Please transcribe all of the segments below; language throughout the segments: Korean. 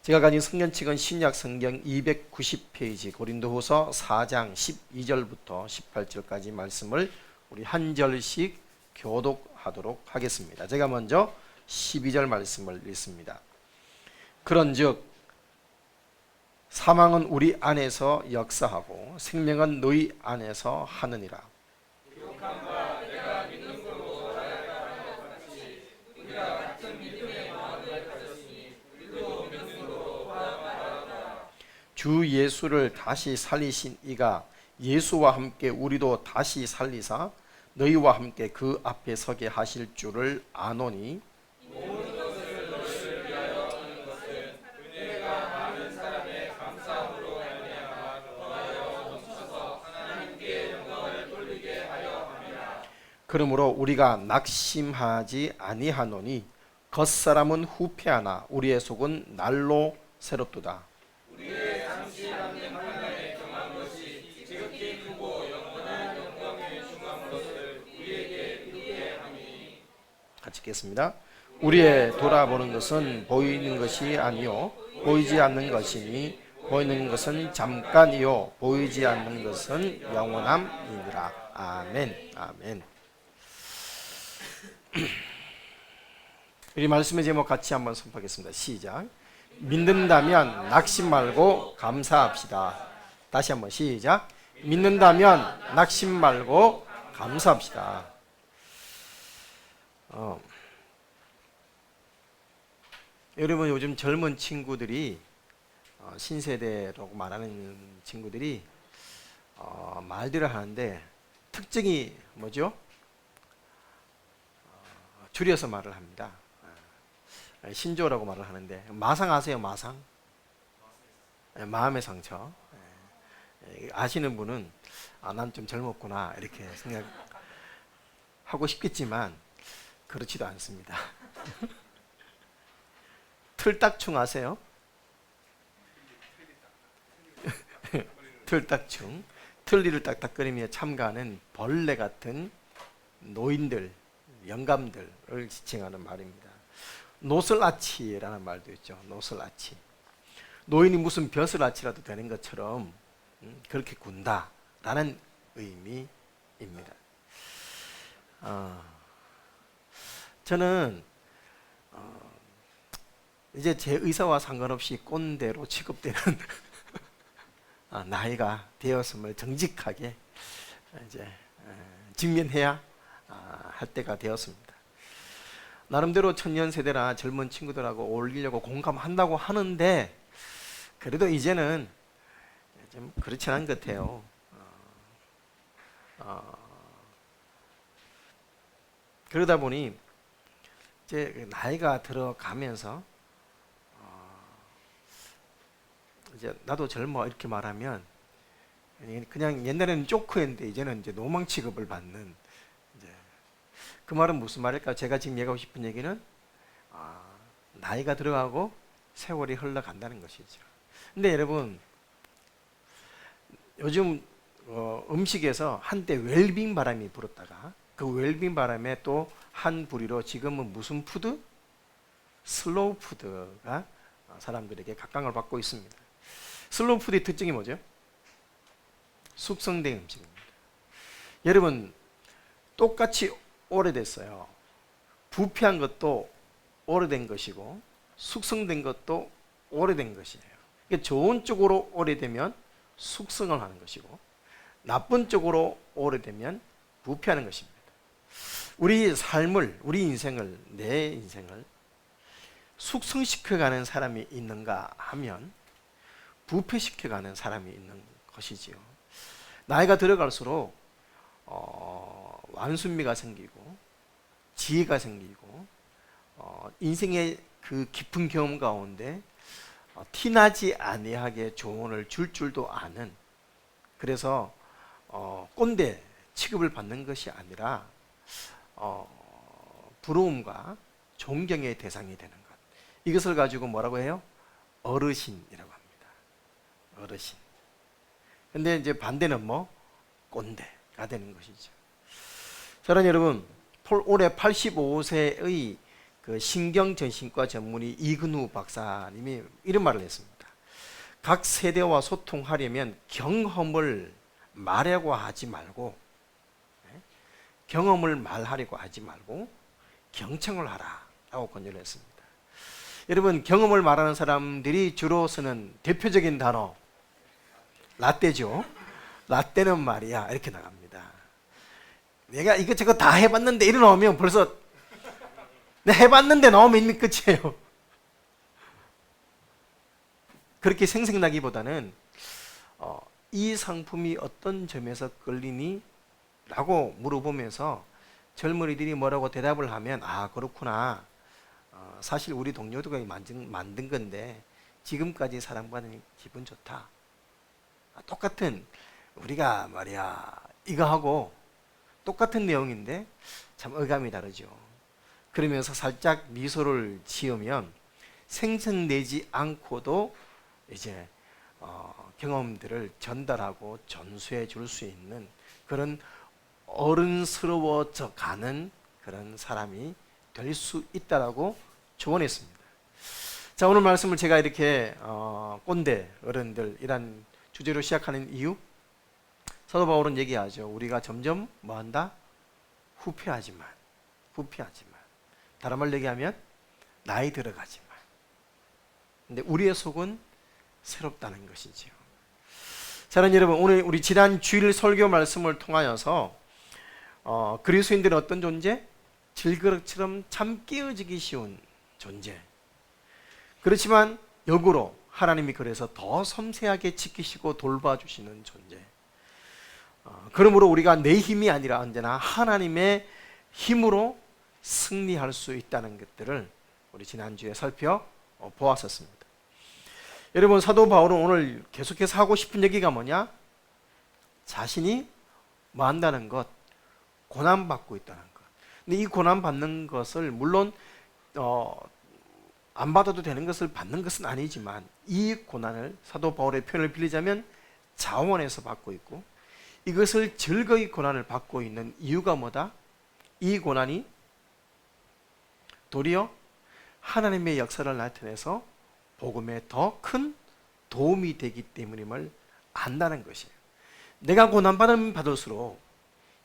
제가 가진 성경책은 신약 성경 290페이지 고린도후서 4장 12절부터 18절까지 말씀을 우리 한 절씩 교독하도록 하겠습니다. 제가 먼저 12절 말씀을 읽습니다. 그런즉 사망은 우리 안에서 역사하고 생명은 너희 안에서 하느니라. 주 예수를 다시 살리신 이가 예수와 함께 우리도 다시 살리사 너희와 함께 그 앞에 서게 하실 줄을 아노니, 그러므로 우리가 낙심하지 아니하노니 겉사람은 후패하나 우리의 속은 날로 새롭도다. 같이 읽겠습니다. 우리의 돌아보는 것은 보이는 것이 아니요 보이지 않는 것이니 보이는 것은 잠깐이요 보이지 않는 것은 영원함이니라. 아멘. 아멘. 우리 말씀의 제목 같이 한번 선포하겠습니다. 시작. 믿는다면 낙심 말고 감사합시다. 다시 한번 시작. 믿는다면 낙심 말고 감사합시다. 여러분, 요즘 젊은 친구들이 신세대라고 말하는 친구들이 말들을 하는데 특징이 뭐죠? 줄여서 말을 합니다. 신조라고 말을 하는데, 마상 아세요? 마상? 마음의 상처. 아시는 분은 난 좀 젊었구나 이렇게 생각하고 싶겠지만 그렇지도 않습니다. 틀딱충 아세요? 틀딱충. 틀니를 딱딱거리며 참가하는 벌레 같은 노인들, 영감들을 지칭하는 말입니다. 노슬아치라는 말도 있죠. 노슬아치. 노인이 무슨 벼슬아치라도 되는 것처럼 그렇게 군다라는 의미입니다. 저는 이제 제 의사와 상관없이 꼰대로 취급되는 나이가 되었음을 정직하게 이제 직면해야 할 때가 되었습니다. 나름대로 청년세대나 젊은 친구들하고 어울리려고 공감한다고 하는데 그래도 이제는 좀 그렇지 않은 것 같아요. 그러다 보니 이제 나이가 들어가면서 이제 나도 젊어 이렇게 말하면 그냥 옛날에는 조크였는데 이제는 이제 노망 취급을 받는, 이제 그 말은 무슨 말일까? 제가 지금 얘기하고 싶은 얘기는 나이가 들어가고 세월이 흘러간다는 것이죠. 근데 여러분, 요즘 음식에서 한때 웰빙 바람이 불었다가 그 웰빙 바람에 또 한 부리로 지금은 무슨 푸드? 슬로우 푸드가 사람들에게 각광을 받고 있습니다. 슬로우 푸드의 특징이 뭐죠? 숙성된 음식입니다. 여러분, 똑같이 오래됐어요. 부패한 것도 오래된 것이고 숙성된 것도 오래된 것이에요. 그러니까 좋은 쪽으로 오래되면 숙성을 하는 것이고 나쁜 쪽으로 오래되면 부패하는 것입니다. 우리 삶을, 우리 인생을, 내 인생을 숙성시켜가는 사람이 있는가 하면 부패시켜가는 사람이 있는 것이지요. 나이가 들어갈수록 완순미가 생기고 지혜가 생기고 인생의 그 깊은 경험 가운데 티나지 아니하게 조언을 줄 줄도 아는, 그래서 꼰대 취급을 받는 것이 아니라 부러움과 존경의 대상이 되는 것, 이것을 가지고 뭐라고 해요? 어르신이라고 합니다. 어르신. 근데 이제 반대는 뭐? 꼰대가 되는 것이죠. 사랑하는 여러분, 올해 85세의 그 신경정신과 전문의 이근우 박사님이 이런 말을 했습니다. 각 세대와 소통하려면 경험을 말하려고 하지 말고, 경험을 말하려고 하지 말고 경청을 하라 라고 권유를 했습니다. 여러분, 경험을 말하는 사람들이 주로 쓰는 대표적인 단어 라떼죠. 라떼는 말이야 이렇게 나갑니다. 내가 이것저것 다 해봤는데 이래 나오면 벌써 내가 해봤는데 나오면 이미 끝이에요. 그렇게 생생나기보다는 이 상품이 어떤 점에서 끌리니? 라고 물어보면서 젊은이들이 뭐라고 대답을 하면 아 그렇구나, 사실 우리 동료들과 만든 건데 지금까지 사랑받으니 기분 좋다. 똑같은 우리가 말이야 이거하고 똑같은 내용인데 참 어감이 다르죠. 그러면서 살짝 미소를 지으면 생성되지 않고도 이제 경험들을 전달하고 전수해 줄 수 있는 그런 어른스러워져 가는 그런 사람이 될 수 있다라고 조언했습니다. 자, 오늘 말씀을 제가 이렇게 꼰대 어른들이란 주제로 시작하는 이유, 사도 바울은 얘기하죠. 우리가 점점 뭐한다? 후퇴하지만 다른 말로 얘기하면 나이 들어가지만, 근데 우리의 속은 새롭다는 것이지요. 자, 여러분, 오늘 우리 지난 주일 설교 말씀을 통하여서 그리스도인들은 어떤 존재? 질그릇처럼 참 깨어지기 쉬운 존재. 그렇지만 역으로 하나님이 그래서 더 섬세하게 지키시고 돌봐주시는 존재. 그러므로 우리가 내 힘이 아니라 언제나 하나님의 힘으로 승리할 수 있다는 것들을 우리 지난주에 살펴보았었습니다. 여러분, 사도 바울은 오늘 계속해서 하고 싶은 얘기가 뭐냐? 자신이 뭐 한다는 것? 고난받고 있다는 것. 근데 이 고난받는 것을 물론 안 받아도 되는 것을 받는 것은 아니지만 이 고난을 사도 바울의 표현을 빌리자면 자원에서 받고 있고, 이것을 즐거이 고난을 받고 있는 이유가 뭐다? 이 고난이 도리어 하나님의 역사를 나타내서 복음에 더 큰 도움이 되기 때문임을 안다는 것이에요. 내가 고난받으면 받을수록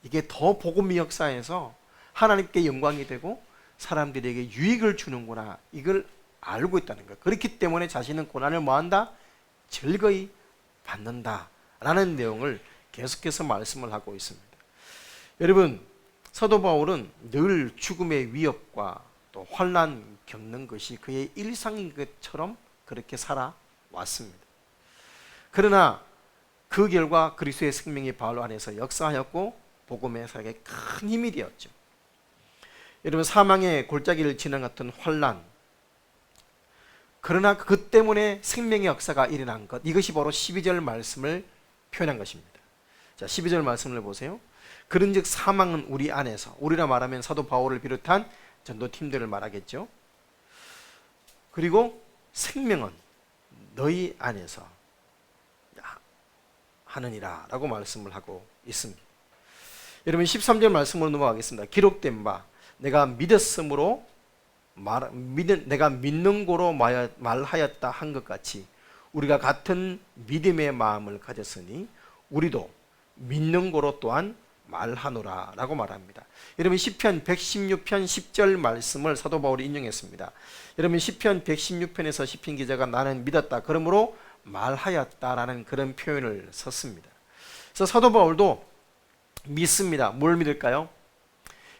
이게 더 복음의 역사에서 하나님께 영광이 되고 사람들에게 유익을 주는구나, 이걸 알고 있다는 거예요. 그렇기 때문에 자신은 고난을 뭐한다? 즐거이 받는다라는 내용을 계속해서 말씀을 하고 있습니다. 여러분, 사도 바울은 늘 죽음의 위협과 또 환난 겪는 것이 그의 일상인 것처럼 그렇게 살아왔습니다. 그러나 그 결과 그리스도의 생명이 바울 안에서 역사하였고 복음의 사역에 큰 힘이 되었죠. 여러분, 사망의 골짜기를 지나갔던 환난, 그러나 그 때문에 생명의 역사가 일어난 것, 이것이 바로 12절 말씀을 표현한 것입니다. 자, 12절 말씀을 보세요. 그런즉 사망은 우리 안에서, 우리라 말하면 사도 바울을 비롯한 전도팀들을 말하겠죠. 그리고 생명은 너희 안에서 하느니라 라고 말씀을 하고 있습니다. 여러분, 13절 말씀으로 넘어가겠습니다. 기록된 바 내가 믿었으므로 내가 믿는 고로 말하였다 한 것 같이 우리가 같은 믿음의 마음을 가졌으니 우리도 믿는 고로 또한 말하노라 라고 말합니다. 여러분, 시편 116편 10절 말씀을 사도 바울이 인용했습니다. 여러분, 시편 116편에서 시편 기자가 나는 믿었다, 그러므로 말하였다라는 그런 표현을 썼습니다. 그래서 사도 바울도 믿습니다. 뭘 믿을까요?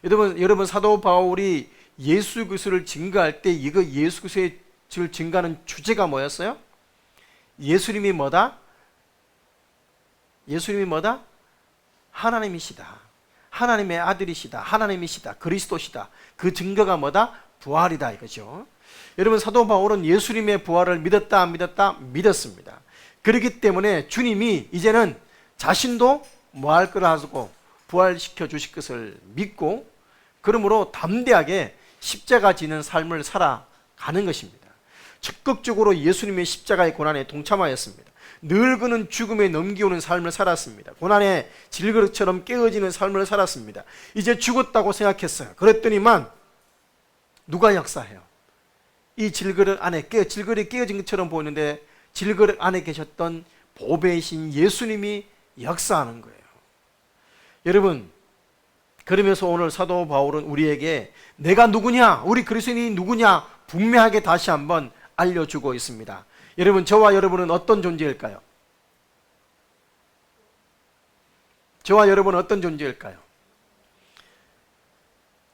여러분, 사도 바울이 예수 그리스도를 증거할 때 이거 예수 그리스도의 증거하는 주제가 뭐였어요? 예수님이 뭐다? 예수님이 뭐다? 하나님이시다. 하나님의 아들이시다. 하나님이시다. 그리스도시다. 그 증거가 뭐다? 부활이다 이거죠. 여러분, 사도 바울은 예수님의 부활을 믿었다 안 믿었다? 믿었습니다. 그렇기 때문에 주님이 이제는 자신도 뭐 할 거라 하고 부활시켜 주실 것을 믿고, 그러므로 담대하게 십자가 지는 삶을 살아가는 것입니다. 적극적으로 예수님의 십자가의 고난에 동참하였습니다. 늘 그는 죽음에 넘기오는 삶을 살았습니다. 고난의 질그릇처럼 깨어지는 삶을 살았습니다. 이제 죽었다고 생각했어요. 그랬더니만 누가 역사해요? 이 질그릇 안에 질그릇이 깨어진 것처럼 보이는데 질그릇 안에 계셨던 보배이신 예수님이 역사하는 거예요. 여러분, 그러면서 오늘 사도 바울은 우리에게 내가 누구냐, 우리 그리스도인이 누구냐 분명하게 다시 한번 알려주고 있습니다. 여러분, 저와 여러분은 어떤 존재일까요? 저와 여러분은 어떤 존재일까요?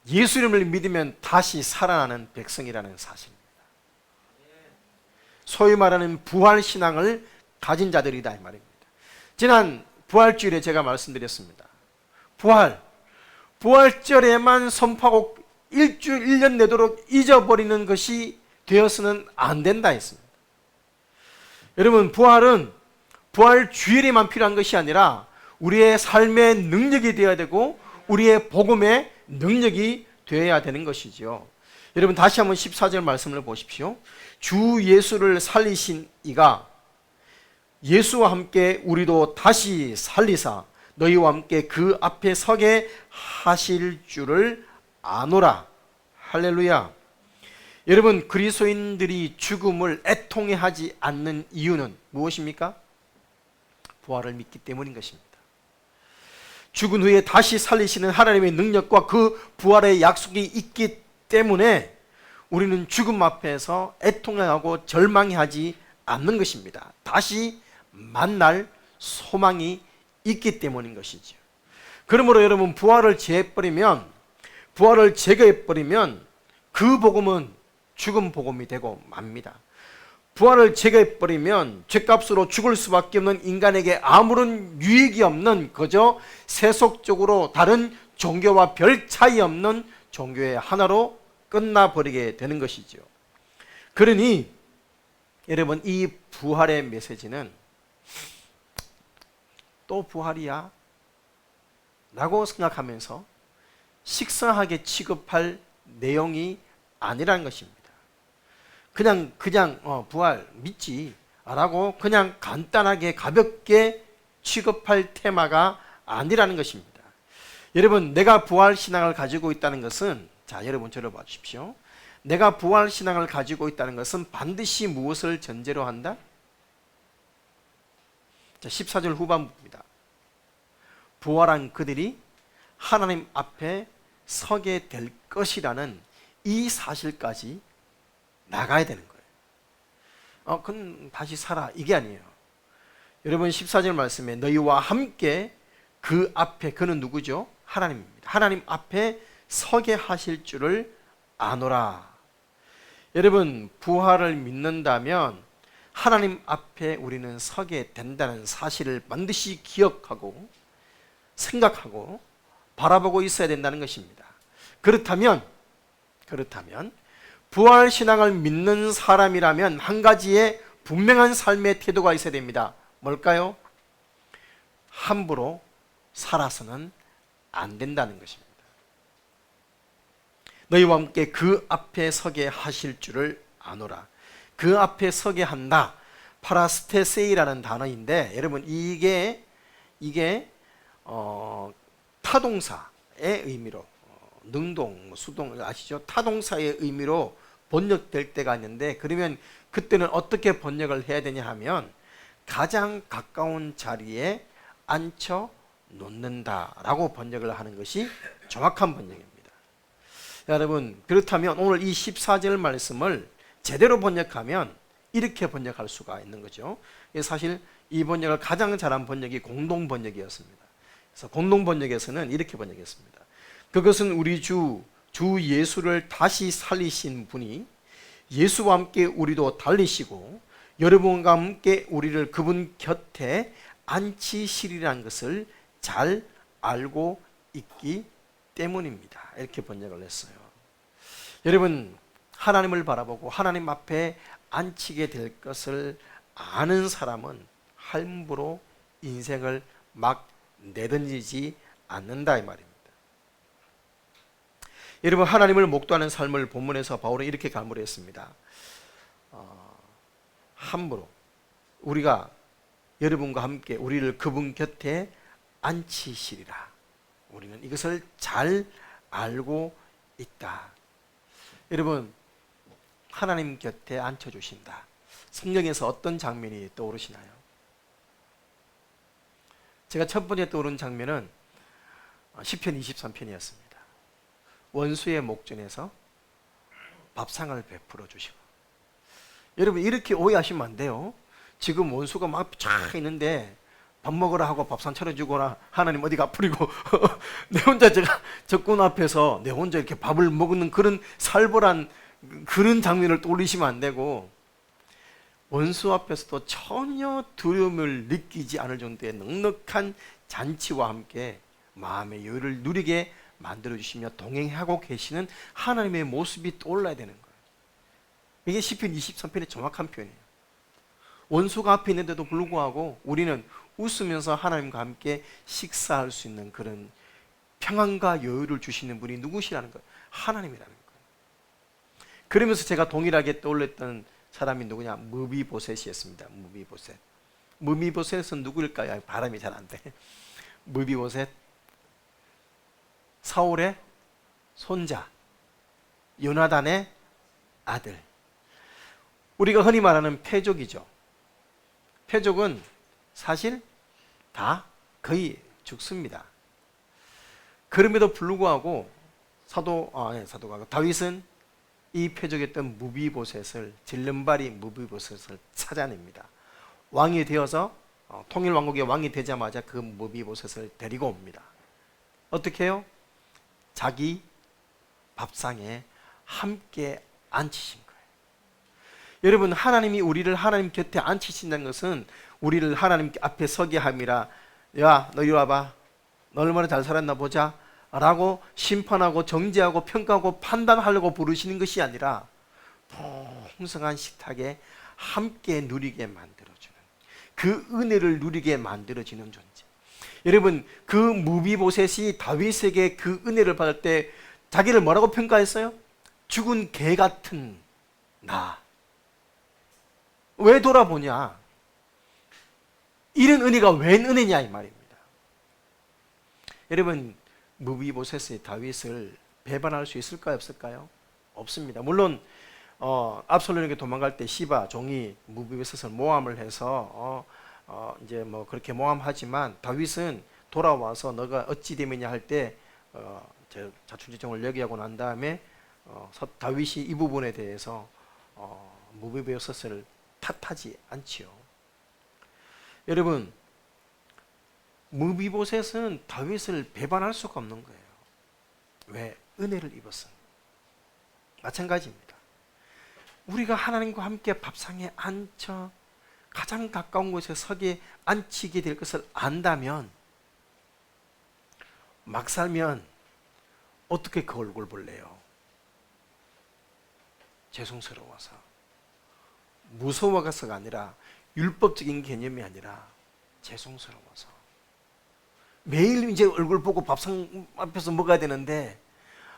예수님을 믿으면 다시 살아나는 백성이라는 사실입니다. 소위 말하는 부활신앙을 가진 자들이다 이 말입니다. 지난 부활주일에 제가 말씀드렸습니다. 부활절에만 선포하고 일주일, 1년 내도록 잊어버리는 것이 되어서는 안 된다 했습니다. 여러분, 부활은 부활주일에만 필요한 것이 아니라 우리의 삶의 능력이 되어야 되고 우리의 복음의 능력이 되어야 되는 것이죠. 여러분, 다시 한번 14절 말씀을 보십시오. 주 예수를 살리신 이가 예수와 함께 우리도 다시 살리사 너희와 함께 그 앞에 서게 하실 줄을 아노라. 할렐루야. 여러분, 그리스도인들이 죽음을 애통해하지 않는 이유는 무엇입니까? 부활을 믿기 때문인 것입니다. 죽은 후에 다시 살리시는 하나님의 능력과 그 부활의 약속이 있기 때문에 우리는 죽음 앞에서 애통해하고 절망하지 않는 것입니다. 다시 만날 소망이 있기 때문인 것이죠. 그러므로 여러분, 부활을 제거해버리면 그 복음은 죽음 복음이 되고 맙니다. 부활을 제거해버리면 죄값으로 죽을 수밖에 없는 인간에게 아무런 유익이 없는 그저 세속적으로 다른 종교와 별 차이 없는 종교의 하나로 끝나버리게 되는 것이죠. 그러니 여러분, 이 부활의 메시지는 또 부활이야? 라고 생각하면서 식상하게 취급할 내용이 아니라는 것입니다. 그냥 부활 믿지 라고 그냥 간단하게 가볍게 취급할 테마가 아니라는 것입니다. 여러분, 내가 부활 신앙을 가지고 있다는 것은, 자, 여러분 저를 봐주십시오. 내가 부활 신앙을 가지고 있다는 것은 반드시 무엇을 전제로 한다? 자, 14절 후반부입니다. 부활한 그들이 하나님 앞에 서게 될 것이라는 이 사실까지 나가야 되는 거예요. 그건 다시 살아, 이게 아니에요. 여러분, 14절 말씀에 너희와 함께 그 앞에, 그는 누구죠? 하나님입니다. 하나님 앞에 서게 하실 줄을 아노라. 여러분, 부활을 믿는다면 하나님 앞에 우리는 서게 된다는 사실을 반드시 기억하고 생각하고 바라보고 있어야 된다는 것입니다. 그렇다면 부활 신앙을 믿는 사람이라면 한 가지의 분명한 삶의 태도가 있어야 됩니다. 뭘까요? 함부로 살아서는 안 된다는 것입니다. 너희와 함께 그 앞에 서게 하실 줄을 아노라. 그 앞에 서게 한다. 파라스테세이라는 단어인데, 여러분, 이게 타동사의 의미로, 능동, 수동 아시죠? 타동사의 의미로 번역될 때가 있는데, 그러면 그때는 어떻게 번역을 해야 되냐 하면 가장 가까운 자리에 앉혀 놓는다라고 번역을 하는 것이 정확한 번역입니다. 여러분, 그렇다면 오늘 이 14절 말씀을 제대로 번역하면 이렇게 번역할 수가 있는 거죠. 사실 이 번역을 가장 잘한 번역이 공동 번역이었습니다. 그래서 공동 번역에서는 이렇게 번역했습니다. 그것은 우리 주 예수를 다시 살리신 분이 예수와 함께 우리도 달리시고 여러분과 함께 우리를 그분 곁에 앉히시리라는 것을 잘 알고 있기 때문입니다. 이렇게 번역을 했어요. 여러분, 하나님을 바라보고 하나님 앞에 앉히게 될 것을 아는 사람은 함부로 인생을 막 내던지지 않는다 이 말입니다. 여러분, 하나님을 목도하는 삶을 본문에서 바울은 이렇게 갈무리했습니다. 함부로 우리가 여러분과 함께 우리를 그분 곁에 앉히시리라. 우리는 이것을 잘 알고 있다. 여러분, 하나님 곁에 앉혀주신다. 성경에서 어떤 장면이 떠오르시나요? 제가 첫 번째 떠오른 장면은 시편 23편이었습니다. 원수의 목전에서 밥상을 베풀어 주시고. 여러분, 이렇게 오해하시면 안 돼요. 지금 원수가 막 쫙 있는데 밥 먹으라 하고 밥상 차려주거나 하나님 어디가 아프리고 내 혼자 제가 적군 앞에서 내 혼자 이렇게 밥을 먹는 그런 살벌한 그런 장면을 떠올리시면 안 되고, 원수 앞에서도 전혀 두려움을 느끼지 않을 정도의 넉넉한 잔치와 함께 마음의 여유를 누리게 만들어주시며 동행하고 계시는 하나님의 모습이 떠올라야 되는 거예요. 이게 시편 23편의 정확한 표현이에요. 원수가 앞에 있는데도 불구하고 우리는 웃으면서 하나님과 함께 식사할 수 있는 그런 평안과 여유를 주시는 분이 누구시라는 거예요? 하나님이라는 거예요. 그러면서 제가 동일하게 떠올렸던 사람이 누구냐? 무비보셋이었습니다. 무비보셋. 무비보셋은 누구일까요? 발음이 잘 안 돼. 무비보셋, 사울의 손자, 요나단의 아들. 우리가 흔히 말하는 패족이죠. 패족은 사실 다 거의 죽습니다. 그럼에도 불구하고 사도가 다윗은 이 패족이었던 무비보셋을, 질름발이 무비보셋을 찾아냅니다. 왕이 되어서 통일왕국의 왕이 되자마자 그 무비보셋을 데리고 옵니다. 어떻게 해요? 자기 밥상에 함께 앉히신 거예요. 여러분, 하나님이 우리를 하나님 곁에 앉히신다는 것은 우리를 하나님 앞에 서게 함이라. 야, 너 이리 와봐. 너 얼마나 잘 살았나 보자 라고 심판하고 정죄하고 평가하고 판단하려고 부르시는 것이 아니라 풍성한 식탁에 함께 누리게 만들어주는, 그 은혜를 누리게 만들어지는 존재. 여러분, 그 무비보셋이 다윗에게 그 은혜를 받을 때 자기를 뭐라고 평가했어요? 죽은 개 같은 나. 왜 돌아보냐? 이런 은혜가 웬 은혜냐 이 말입니다. 여러분, 무비보셋의 다윗을 배반할 수 있을까요, 없을까요? 없습니다. 물론 압살롬에게 도망갈 때 시바 종이 무비보셋을 모함을 해서 이제 뭐 그렇게 모함하지만, 다윗은 돌아와서 너가 어찌 되느냐 할 때 자충지정을 얘기하고 난 다음에 다윗이 이 부분에 대해서 무비보셋을 탓하지 않지요. 여러분, 무비보셋은 다윗을 배반할 수가 없는 거예요. 왜? 은혜를 입었어. 마찬가지입니다. 우리가 하나님과 함께 밥상에 앉혀 가장 가까운 곳에 서게 앉히게 될 것을 안다면, 막 살면 어떻게 그 얼굴 볼래요? 죄송스러워서, 무서워서가 아니라, 율법적인 개념이 아니라 죄송스러워서. 매일 이제 얼굴 보고 밥상 앞에서 먹어야 되는데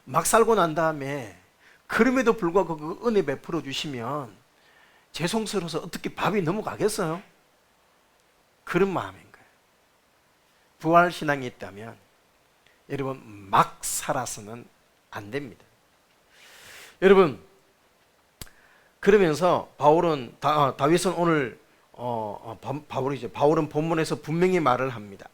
막 살고 난 다음에 그럼에도 불구하고 그 은혜 베풀어 주시면 죄송스러워서 어떻게 밥이 넘어가겠어요? 그런 마음인 거예요. 부활신앙이 있다면 여러분, 막 살아서는 안 됩니다. 여러분, 그러면서 다윗은 오늘 바울은 본문에서 분명히 말을 합니다.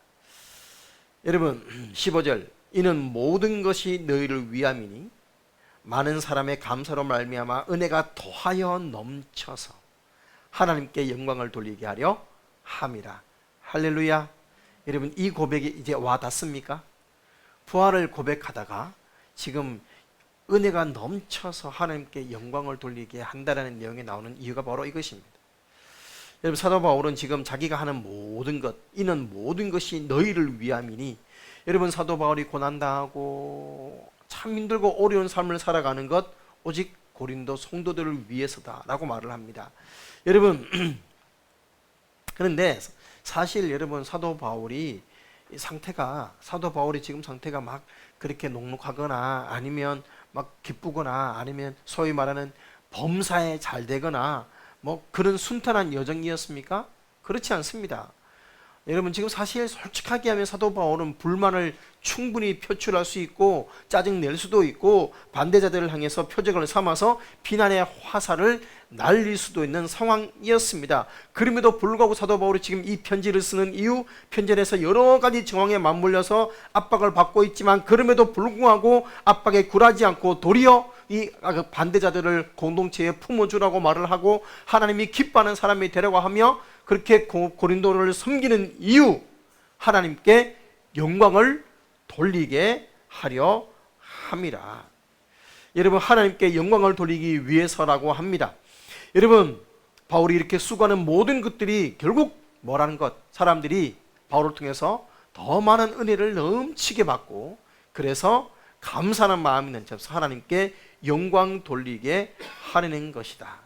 여러분, 15절, 이는 모든 것이 너희를 위함이니 많은 사람의 감사로 말미암아 은혜가 더하여 넘쳐서 하나님께 영광을 돌리게 하려 함이라. 할렐루야. 여러분, 이 고백이 이제 와 닿습니까? 부활을 고백하다가 지금 은혜가 넘쳐서 하나님께 영광을 돌리게 한다는 내용이 나오는 이유가 바로 이것입니다. 여러분, 사도 바울은 지금 자기가 하는 모든 것, 이는 모든 것이 너희를 위함이니, 여러분, 사도 바울이 고난당하고 참 힘들고 어려운 삶을 살아가는 것 오직 고린도 성도들을 위해서다라고 말을 합니다. 여러분, 그런데 사실 여러분, 사도 바울이 지금 상태가 막 그렇게 녹록하거나 아니면 막 기쁘거나 아니면 소위 말하는 범사에 잘 되거나 뭐 그런 순탄한 여정이었습니까? 그렇지 않습니다. 여러분 지금 사실 솔직하게 하면 사도 바울은 불만을 충분히 표출할 수 있고 짜증 낼 수도 있고 반대자들을 향해서 표적을 삼아서 비난의 화살을 날릴 수도 있는 상황이었습니다. 그럼에도 불구하고 사도 바울이 지금 이 편지를 쓰는 이유, 편지에서 여러 가지 정황에 맞물려서 압박을 받고 있지만 그럼에도 불구하고 압박에 굴하지 않고 도리어 이 반대자들을 공동체에 품어주라고 말을 하고 하나님이 기뻐하는 사람이 되라고 하며 그렇게 고린도를 섬기는 이유, 하나님께 영광을 돌리게 하려 함이라. 여러분 하나님께 영광을 돌리기 위해서라고 합니다. 여러분 바울이 이렇게 수고하는 모든 것들이 결국 뭐라는 것, 사람들이 바울을 통해서 더 많은 은혜를 넘치게 받고 그래서 감사하는 마음이 넘쳐서 하나님께 영광 돌리게 하려는 것이다.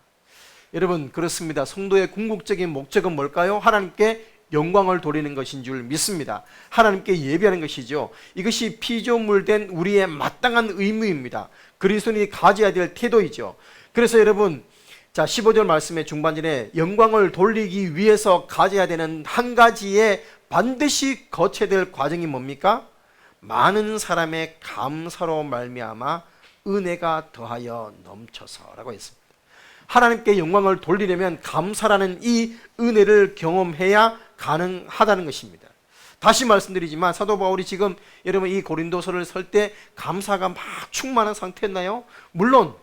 여러분 그렇습니다. 성도의 궁극적인 목적은 뭘까요? 하나님께 영광을 돌리는 것인 줄 믿습니다. 하나님께 예배하는 것이죠. 이것이 피조물된 우리의 마땅한 의무입니다. 그리스도인이 가져야 될 태도이죠. 그래서 여러분 자 15절 말씀의 중반전에 영광을 돌리기 위해서 가져야 되는 한 가지의 반드시 거쳐야 될 과정이 뭡니까? 많은 사람의 감사로 말미암아 은혜가 더하여 넘쳐서라고 했습니다. 하나님께 영광을 돌리려면 감사라는 이 은혜를 경험해야 가능하다는 것입니다. 다시 말씀드리지만 사도 바울이 지금 여러분 이 고린도서를 쓸 때 감사가 막 충만한 상태였나요? 물론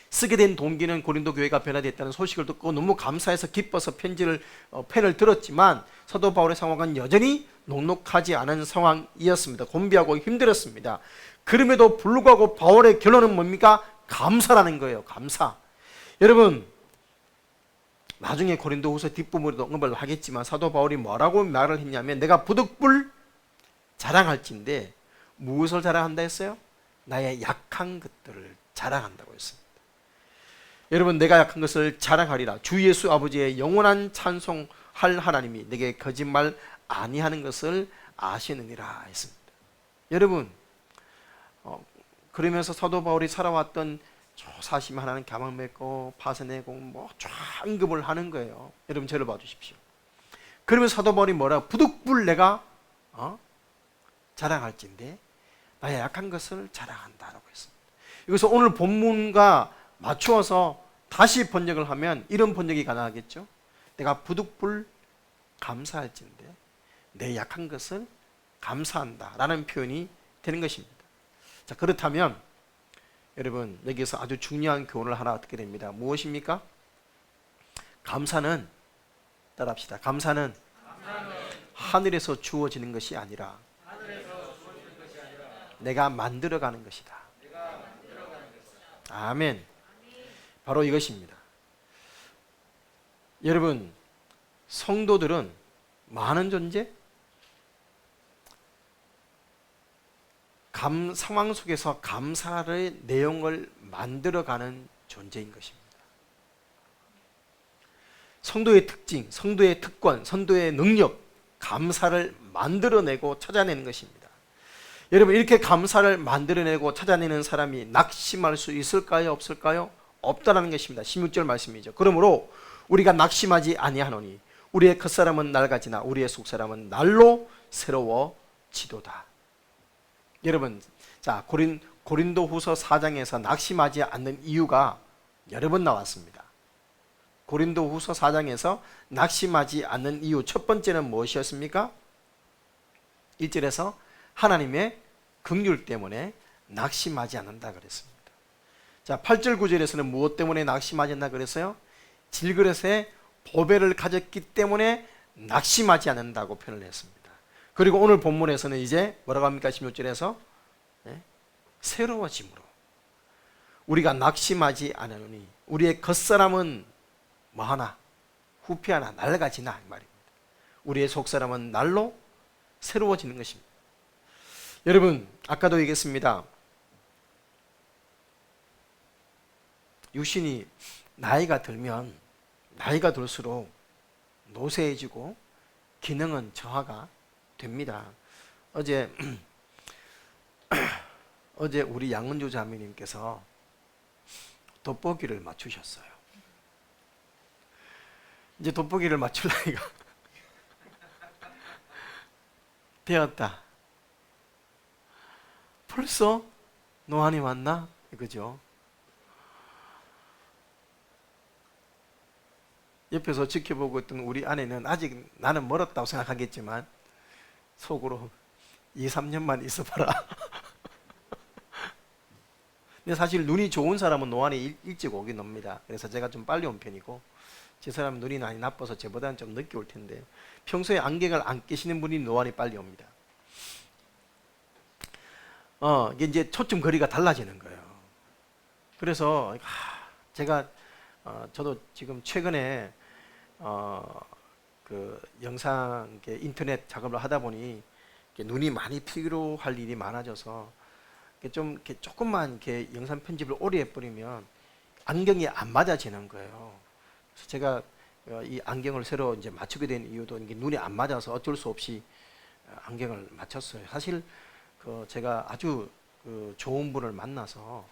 쓰게 된 동기는 고린도 교회가 변화됐다는 소식을 듣고 너무 감사해서 기뻐서 펜을 들었지만 사도 바울의 상황은 여전히 녹록하지 않은 상황이었습니다. 곤비하고 힘들었습니다. 그럼에도 불구하고 바울의 결론은 뭡니까? 감사라는 거예요. 감사. 여러분 나중에 고린도후서 뒷부분에도 언급을 하겠지만 사도 바울이 뭐라고 말을 했냐면 내가 부득불 자랑할진대 무엇을 자랑한다 했어요? 나의 약한 것들을 자랑한다고 했습니다. 여러분 내가 약한 것을 자랑하리라. 주 예수 아버지의 영원한 찬송할 하나님이 내게 거짓말 아니하는 것을 아시느니라 했습니다. 여러분 그러면서 사도 바울이 살아왔던 조사심 하나는 가망 맺고 파선내고 뭐 쫙응급을 하는 거예요. 여러분 저를 봐주십시오. 그러면 사도 바울이 뭐라 부득불 내가 자랑할진대 나의 약한 것을 자랑한다라고 했습니다. 여기서 오늘 본문과 맞추어서 다시 번역을 하면 이런 번역이 가능하겠죠. 내가 부득불 감사할진대 내 약한 것을 감사한다 라는 표현이 되는 것입니다. 자 그렇다면 여러분 여기서 아주 중요한 교훈을 하나 얻게 됩니다. 무엇입니까? 감사는 따라합시다. 감사는 하늘에서 주어지는 것이 아니라 내가 만들어가는 것이다. 아멘. 바로 이것입니다. 여러분 성도들은 많은 존재 상황 속에서 감사의 내용을 만들어가는 존재인 것입니다. 성도의 특징, 성도의 특권, 성도의 능력, 감사를 만들어내고 찾아내는 것입니다. 여러분 이렇게 감사를 만들어내고 찾아내는 사람이 낙심할 수 있을까요? 없을까요? 없다라는 것입니다. 16절 말씀이죠. 그러므로 우리가 낙심하지 아니하노니 우리의 겉사람은 낡아지나 우리의 속사람은 날로 새로워지도다. 여러분 자 고린도후서 4장에서 낙심하지 않는 이유가 여러 번 나왔습니다. 고린도후서 4장에서 낙심하지 않는 이유 첫 번째는 무엇이었습니까? 1절에서 하나님의 긍휼 때문에 낙심하지 않는다 그랬습니다. 자 8절 9절에서는 무엇 때문에 낙심하지 않나 그랬어요? 질그릇에 보배를 가졌기 때문에 낙심하지 않는다고 표현을 했습니다. 그리고 오늘 본문에서는 이제 뭐라고 합니까? 16절에서 새로워짐으로 우리가 낙심하지 않으니 우리의 겉사람은 뭐하나? 후피하나 낡아지나 이 말입니다. 우리의 속사람은 날로 새로워지는 것입니다. 여러분 아까도 얘기했습니다. 육신이 나이가 들면 나이가 들수록 노쇠해지고 기능은 저하가 됩니다. 어제 우리 양은주 자매님께서 돋보기를 맞추셨어요. 이제 돋보기를 맞출 나이가 되었다. 벌써 노안이 왔나? 그죠? 옆에서 지켜보고 있던 우리 아내는 아직 나는 멀었다고 생각하겠지만 속으로 2, 3년만 있어봐라. 근데 사실 눈이 좋은 사람은 노안이 일찍 오긴 옵니다. 그래서 제가 좀 빨리 온 편이고, 제 사람 눈이 많이 나빠서 저보다는 좀 늦게 올 텐데, 평소에 안경을 안 끼시는 분이 노안이 빨리 옵니다. 이게 이제 초점 거리가 달라지는 거예요. 그래서 제가 저도 지금 최근에 그 영상 인터넷 작업을 하다 보니 눈이 많이 피로할 일이 많아져서 좀 이렇게 조금만 이렇게 영상 편집을 오래 해버리면 안경이 안 맞아지는 거예요. 그래서 제가 이 안경을 새로 이제 맞추게 된 이유도 이게 눈이 안 맞아서 어쩔 수 없이 안경을 맞췄어요. 사실 제가 아주 좋은 분을 만나서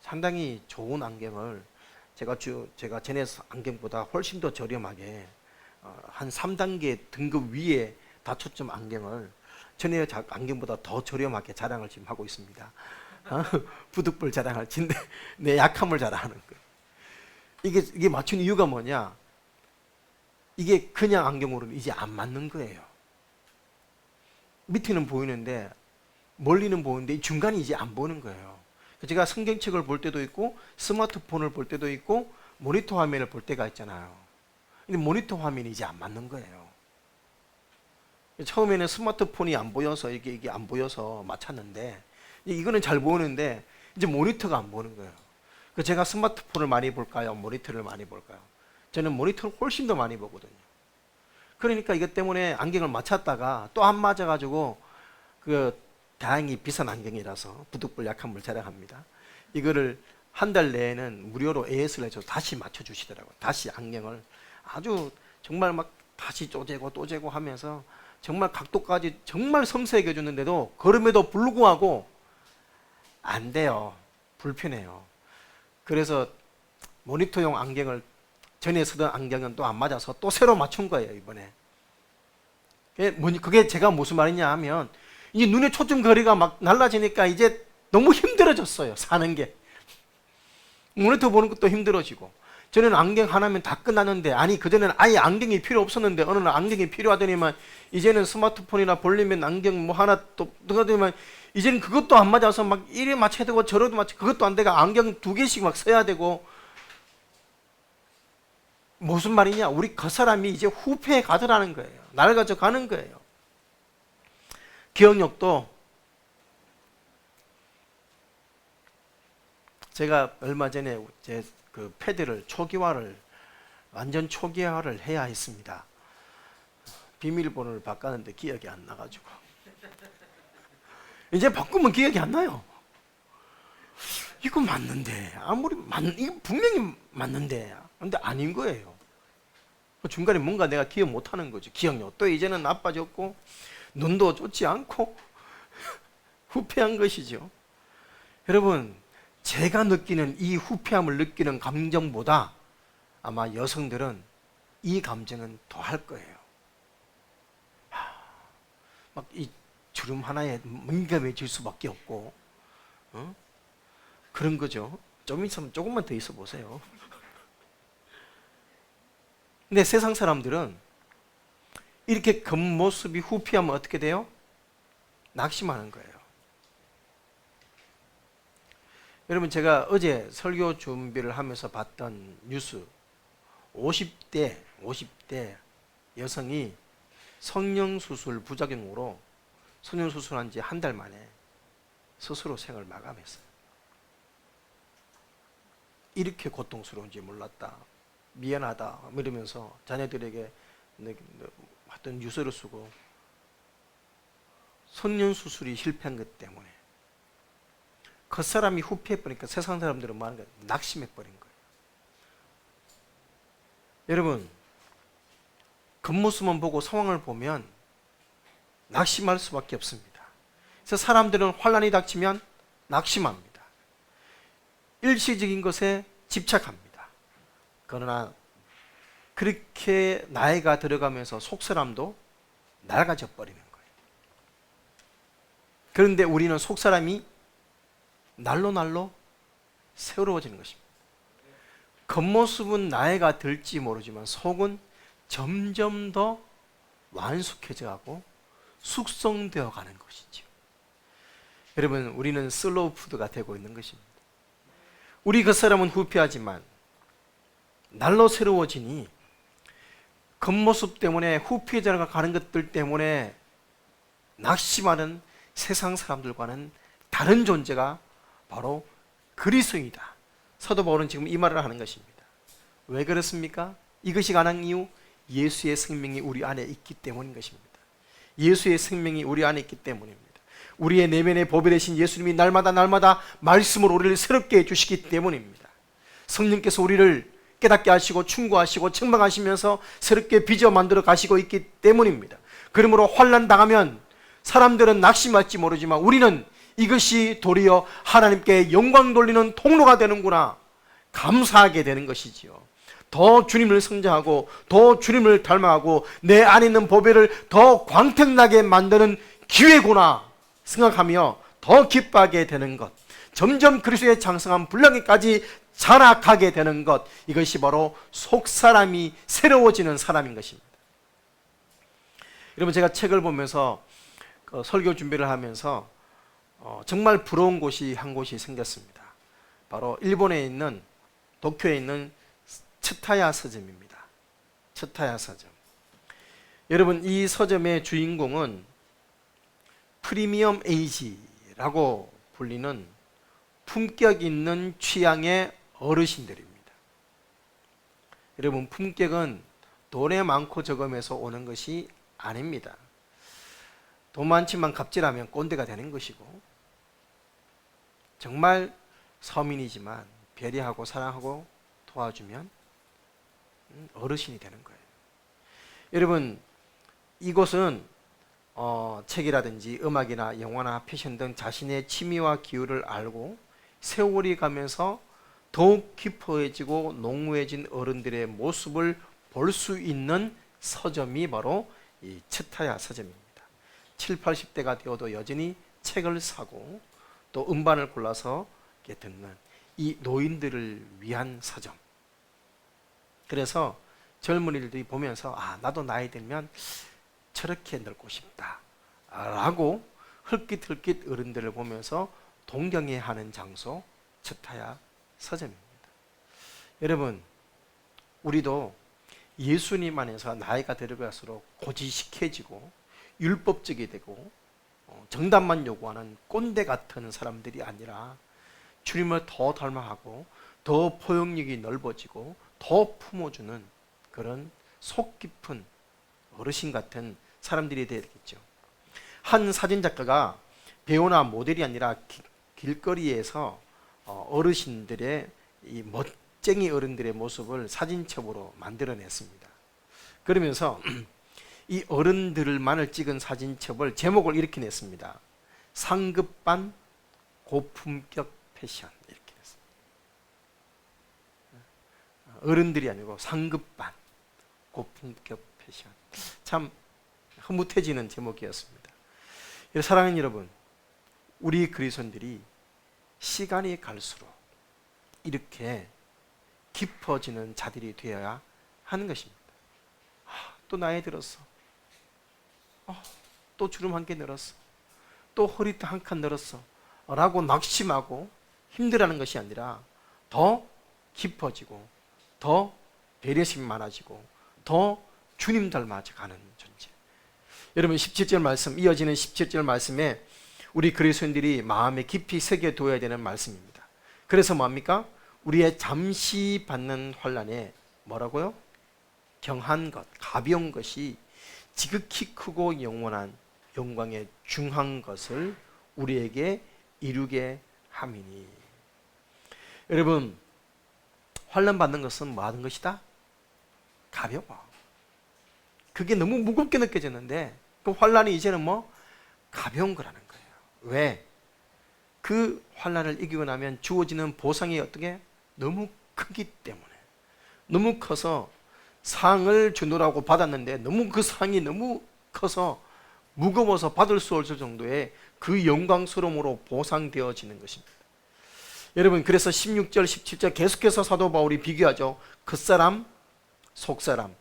상당히 좋은 안경을 제가 전에 안경보다 훨씬 더 저렴하게 한 3단계 등급 위에 다초점 안경을 전에 안경보다 더 저렴하게 자랑을 지금 하고 있습니다. 부득불 자랑을 진데 내 약함을 자랑하는 거예요. 이게 맞춘 이유가 뭐냐? 이게 그냥 안경으로는 이제 안 맞는 거예요. 밑에는 보이는데 멀리는 보이는데 중간이 이제 안 보이는 거예요. 제가 성경책을 볼 때도 있고 스마트폰을 볼 때도 있고 모니터 화면을 볼 때가 있잖아요. 근데 모니터 화면이 이제 안 맞는 거예요. 처음에는 스마트폰이 안 보여서 이게 안 보여서 맞췄는데 이거는 잘 보이는데 이제 모니터가 안 보이는 거예요. 제가 스마트폰을 많이 볼까요? 모니터를 많이 볼까요? 저는 모니터를 훨씬 더 많이 보거든요. 그러니까 이것 때문에 안경을 맞췄다가 또 안 맞아가지고 다행히 비싼 안경이라서 부득불 약함을 자랑합니다. 이거를 한 달 내에는 무료로 AS를 해서 다시 맞춰주시더라고요. 다시 안경을 아주 정말 막 다시 쪼재고 또 재고 하면서 정말 각도까지 정말 섬세하게 해주는데도 그럼에도 불구하고 안 돼요. 불편해요. 그래서 모니터용 안경을 전에 쓰던 안경은 또 안 맞아서 또 새로 맞춘 거예요, 이번에. 그게 제가 무슨 말이냐 하면 이제 눈의 초점 거리가 막 날라지니까 이제 너무 힘들어졌어요, 사는 게. 모니터 보는 것도 힘들어지고. 저는 안경 하나면 다 끝났는데, 아니 그전에는 아예 안경이 필요 없었는데 어느 날 안경이 필요하더니만 이제는 스마트폰이나 볼리면 안경 뭐 하나 또 뜨거더니만 이제는 그것도 안 맞아서 막 이래 맞춰야 되고 저래도 맞춰 그것도 안 되고 안경 2개씩 막 써야 되고. 무슨 말이냐? 우리 그 사람이 이제 후패에 가더라는 거예요. 낡아져 가는 거예요. 기억력도 제가 얼마 전에 제 패드를 완전 초기화를 해야 했습니다. 비밀번호를 바꿨는데 기억이 안 나가지고 이제 바꾸면 기억이 안 나요. 이거 맞는데 이거 분명히 맞는데 근데 아닌 거예요. 중간에 뭔가 내가 기억 못하는 거죠. 기억력도 이제는 나빠졌고 눈도 좋지 않고 후패한 것이죠. 여러분, 제가 느끼는 이 후패함을 느끼는 감정보다 아마 여성들은 이 감정은 더 할 거예요. 막 이 주름 하나에 민감해질 수밖에 없고, 그런 거죠. 좀 있으면 조금만 더 있어 보세요. 근데 세상 사람들은 이렇게 겉모습이 후피하면 어떻게 돼요? 낙심하는 거예요. 여러분, 제가 어제 설교 준비를 하면서 봤던 뉴스, 50대 여성이 성형수술 부작용으로 성형수술한 지 한 달 만에 스스로 생을 마감했어요. 이렇게 고통스러운지 몰랐다. 미안하다. 이러면서 자녀들에게 어떤 유서를 쓰고 성형수술이 실패한 것 때문에 그 사람이 후피해버리니까 세상 사람들은 뭐 하는 거예요? 낙심해버린 거예요. 여러분, 겉모습만 보고 상황을 보면 낙심할 수밖에 없습니다. 그래서 사람들은 환난이 닥치면 낙심합니다. 일시적인 것에 집착합니다. 그러나 그렇게 나이가 들어가면서 속사람도 낡아져 버리는 거예요. 그런데 우리는 속 사람이 날로 날로 새로워지는 것입니다. 겉모습은 나이가 들지 모르지만 속은 점점 더 완숙해져 가고 숙성되어 가는 것이죠. 여러분, 우리는 슬로우 푸드가 되고 있는 것입니다. 우리 겉사람은 후피하지만 날로 새로워지니 겉모습 때문에 후피해져 가는 것들 때문에 낙심하는 세상 사람들과는 다른 존재가 바로 그리스도이다. 사도 바울은 지금 이 말을 하는 것입니다. 왜 그렇습니까? 이것이 가능한 이유, 예수의 생명이 우리 안에 있기 때문인 것입니다. 예수의 생명이 우리 안에 있기 때문입니다. 우리의 내면의 보배 되신 예수님이 날마다 말씀으로 우리를 새롭게 해주시기 때문입니다. 성령께서 우리를 깨닫게 하시고 충고하시고 책망하시면서 새롭게 빚어 만들어 가시고 있기 때문입니다. 그러므로 환난 당하면 사람들은 낙심할지 모르지만 우리는 이것이 도리어 하나님께 영광 돌리는 통로가 되는구나 감사하게 되는 것이지요. 더 주님을 성장하고 더 주님을 닮아가고 내 안에 있는 보배를 더 광택나게 만드는 기회구나 생각하며 더 기뻐하게 되는 것, 점점 그리스도의 장성한 분량에까지 자라가게 되는 것, 이것이 바로 속사람이 새로워지는 사람인 것입니다. 여러분, 제가 책을 보면서 설교 준비를 하면서 정말 부러운 곳이 한 곳이 생겼습니다. 바로 일본에 있는 도쿄에 있는 츠타야 서점입니다. 츠타야 서점. 여러분, 이 서점의 주인공은 프리미엄 에이지라고 불리는 품격 있는 취향의 어르신들입니다. 여러분, 품격은 돈에 많고 적음에서 오는 것이 아닙니다. 돈 많지만 갑질하면 꼰대가 되는 것이고, 정말 서민이지만 배려하고 사랑하고 도와주면 어르신이 되는 거예요. 여러분, 이곳은 책이라든지 음악이나 영화나 패션 등 자신의 취미와 기호를 알고 세월이 가면서 더욱 깊어지고 농후해진 어른들의 모습을 볼 수 있는 서점이 바로 이 츠타야 서점입니다. 7, 80대가 되어도 여전히 책을 사고 또 음반을 골라서 듣는 이 노인들을 위한 서점. 그래서 젊은이들이 보면서 나도 나이 들면 저렇게 늙고 싶다 라고 흘깃흘깃 어른들을 보면서 동경해하는 장소 츠타야 서점입니다. 여러분, 우리도 예수님 안에서 나이가 들어갈수록 고지식해지고 율법적이 되고 정답만 요구하는 꼰대 같은 사람들이 아니라 주님을 더 닮아가고 더 포용력이 넓어지고 더 품어주는 그런 속 깊은 어르신 같은 사람들이 되겠죠. 한 사진작가가 배우나 모델이 아니라 길거리에서 어르신들의 이 멋쟁이 어른들의 모습을 사진첩으로 만들어냈습니다. 그러면서 이 어른들만을 찍은 사진첩을 제목을 이렇게 냈습니다. 상급반 고품격 패션, 이렇게 냈습니다. 어른들이 아니고 상급반 고품격 패션. 참 흐뭇해지는 제목이었습니다. 사랑하는 여러분, 우리 그리스도인들이 시간이 갈수록 이렇게 깊어지는 자들이 되어야 하는 것입니다. 또 나이 들었어. 또 주름 한 개 늘었어. 또 허리 한 칸 늘었어 라고 낙심하고 힘들어하는 것이 아니라 더 깊어지고 더 배려심이 많아지고 더 주님 닮아가는 존재. 여러분, 17절 말씀, 이어지는 17절 말씀에 우리 그리스도인들이 마음에 깊이 새겨둬야 되는 말씀입니다. 그래서 뭡니까? 우리의 잠시 받는 환난에 뭐라고요? 경한 것, 가벼운 것이 지극히 크고 영원한 영광의 중한 것을 우리에게 이루게 함이니. 여러분, 환난 받는 것은 뭐 하는 것이다? 가벼워. 그게 너무 무겁게 느껴졌는데 그 환난이 이제는 뭐 가벼운 거라는 거예요. 왜? 그 환난을 이기고 나면 주어지는 보상이 어떻게? 너무 크기 때문에. 너무 커서 상을 주노라고 받았는데 너무 그 상이 너무 커서 무거워서 받을 수 없을 정도의 그 영광스러움으로 보상되어지는 것입니다. 여러분, 그래서 16절 17절 계속해서 사도 바울이 비교하죠. 겉사람 속사람,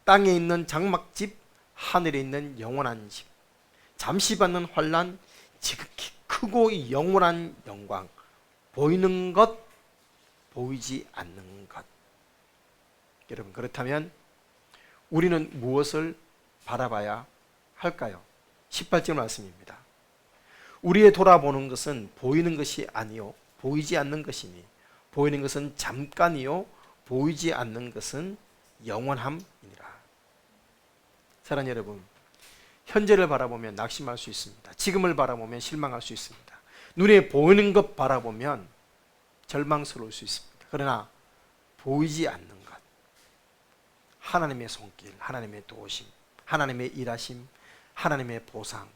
땅에 있는 장막집, 하늘에 있는 영원한 집, 잠시 받는 환난, 지극히 크고 영원한 영광, 보이는 것, 보이지 않는 것. 여러분, 그렇다면 우리는 무엇을 바라봐야 할까요? 18절 말씀입니다. 우리의 돌아보는 것은 보이는 것이 아니요 보이지 않는 것이니, 보이는 것은 잠깐이요 보이지 않는 것은 영원함이니라. 사랑하는 여러분, 현재를 바라보면 낙심할 수 있습니다. 지금을 바라보면 실망할 수 있습니다. 눈에 보이는 것 바라보면 절망스러울 수 있습니다. 그러나 보이지 않는 것, 하나님의 손길, 하나님의 도우심, 하나님의 일하심, 하나님의 보상,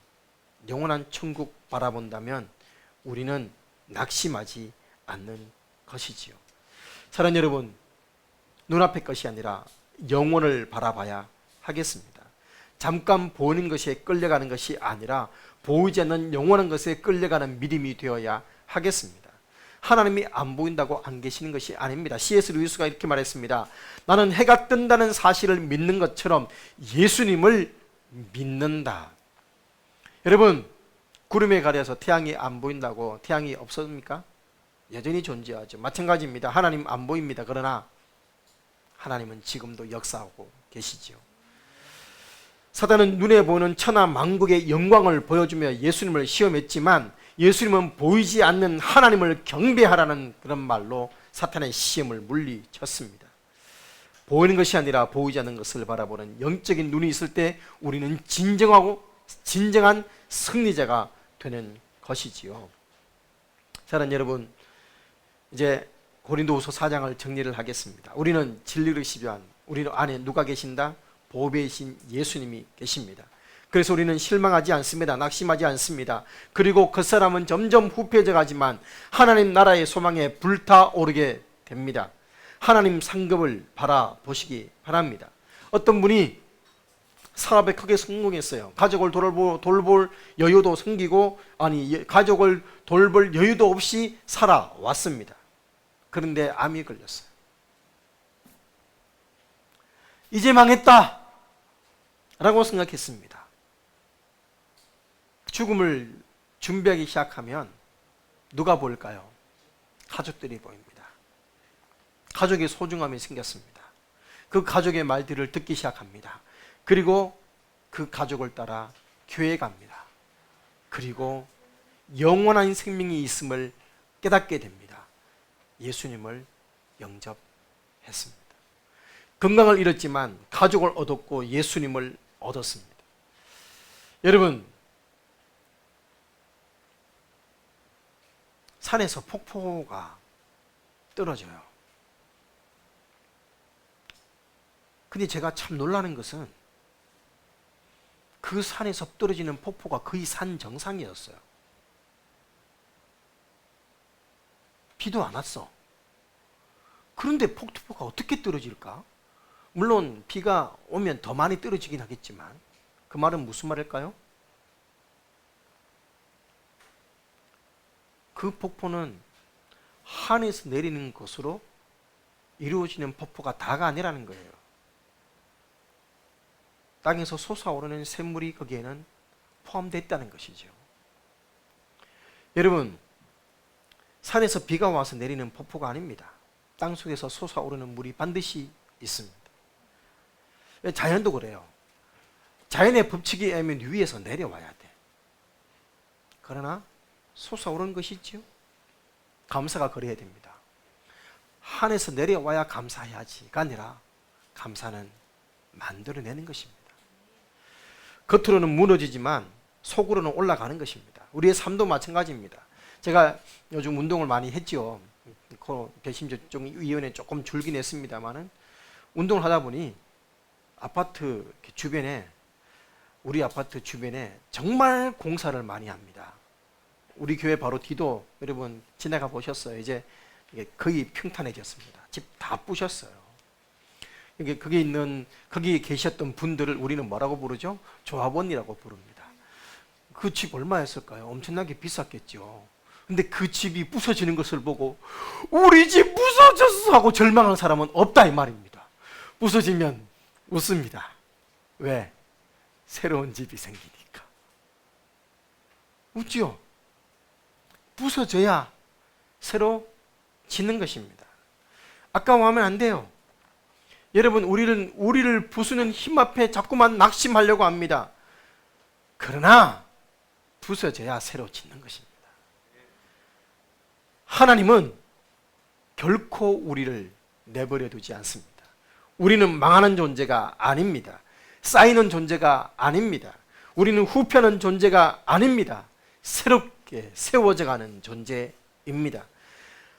영원한 천국 바라본다면 우리는 낙심하지 않는 것이지요. 사랑하는 여러분, 눈앞의 것이 아니라 영혼을 바라봐야 하겠습니다. 잠깐 보이는 것에 끌려가는 것이 아니라 보이지 않는 영원한 것에 끌려가는 믿음이 되어야 하겠습니다. 하나님이 안 보인다고 안 계시는 것이 아닙니다. C.S. 루이스가 이렇게 말했습니다. 나는 해가 뜬다는 사실을 믿는 것처럼 예수님을 믿는다. 여러분, 구름에 가려서 태양이 안 보인다고 태양이 없습니까? 여전히 존재하죠. 마찬가지입니다. 하나님 안 보입니다. 그러나 하나님은 지금도 역사하고 계시죠. 사단은 눈에 보이는 천하 만국의 영광을 보여주며 예수님을 시험했지만 예수님은 보이지 않는 하나님을 경배하라는 그런 말로 사탄의 시험을 물리쳤습니다. 보이는 것이 아니라 보이지 않는 것을 바라보는 영적인 눈이 있을 때 우리는 진정한 승리자가 되는 것이지요. 사랑하는 여러분, 이제 고린도후서 4장을 정리를 하겠습니다. 우리는 진리를 시비한 우리 안에 누가 계신다? 보배이신 예수님이 계십니다. 그래서 우리는 실망하지 않습니다. 낙심하지 않습니다. 그리고 그 사람은 점점 후패져 가지만 하나님 나라의 소망에 불타오르게 됩니다. 하나님 상급을 바라보시기 바랍니다. 어떤 분이 사업에 크게 성공했어요. 가족을 돌볼 여유도 생기고, 가족을 돌볼 여유도 없이 살아왔습니다. 그런데 암이 걸렸어요. 이제 망했다 라고 생각했습니다. 죽음을 준비하기 시작하면 누가 보일까요? 가족들이 보입니다. 가족의 소중함이 생겼습니다. 그 가족의 말들을 듣기 시작합니다. 그리고 그 가족을 따라 교회에 갑니다. 그리고 영원한 생명이 있음을 깨닫게 됩니다. 예수님을 영접했습니다. 건강을 잃었지만 가족을 얻었고 예수님을 얻었습니다. 여러분, 산에서 폭포가 떨어져요. 근데 제가 참 놀라는 것은 그 산에서 떨어지는 폭포가 거의 산 정상이었어요. 비도 안 왔어. 그런데 폭포가 어떻게 떨어질까? 물론 비가 오면 더 많이 떨어지긴 하겠지만 그 말은 무슨 말일까요? 그 폭포는 하늘에서 내리는 것으로 이루어지는 폭포가 다가 아니라는 거예요. 땅에서 솟아오르는 샘물이 거기에는 포함되어 있다는 것이죠. 여러분, 산에서 비가 와서 내리는 폭포가 아닙니다. 땅속에서 솟아오르는 물이 반드시 있습니다. 자연도 그래요. 자연의 법칙에 의하면 위에서 내려와야 돼. 그러나 솟아오르는 것이 있죠. 감사가 그래야 됩니다. 하늘에서 내려와야 감사해야지가 아니라 감사는 만들어내는 것입니다. 겉으로는 무너지지만 속으로는 올라가는 것입니다. 우리의 삶도 마찬가지입니다. 제가 요즘 운동을 많이 했죠. 배심조정위원회 조금 줄긴 했습니다만은 운동을 하다 보니 아파트 주변에, 우리 아파트 주변에 정말 공사를 많이 합니다. 우리 교회 바로 뒤도 여러분 지나가 보셨어요. 이제 거의 평탄해졌습니다. 집 다 부셨어요. 거기 계셨던 분들을 우리는 뭐라고 부르죠? 조합원이라고 부릅니다. 그 집 얼마였을까요? 엄청나게 비쌌겠죠. 근데 그 집이 부서지는 것을 보고 우리 집 부서졌어 하고 절망하는 사람은 없다 이 말입니다. 부서지면 웃습니다. 왜? 새로운 집이 생기니까. 웃지요? 부서져야 새로 짓는 것입니다. 아까워하면 안 돼요. 여러분, 우리를 부수는 힘 앞에 자꾸만 낙심하려고 합니다. 그러나 부서져야 새로 짓는 것입니다. 하나님은 결코 우리를 내버려 두지 않습니다. 우리는 망하는 존재가 아닙니다. 쌓이는 존재가 아닙니다. 우리는 후편한 존재가 아닙니다. 새롭게 세워져가는 존재입니다.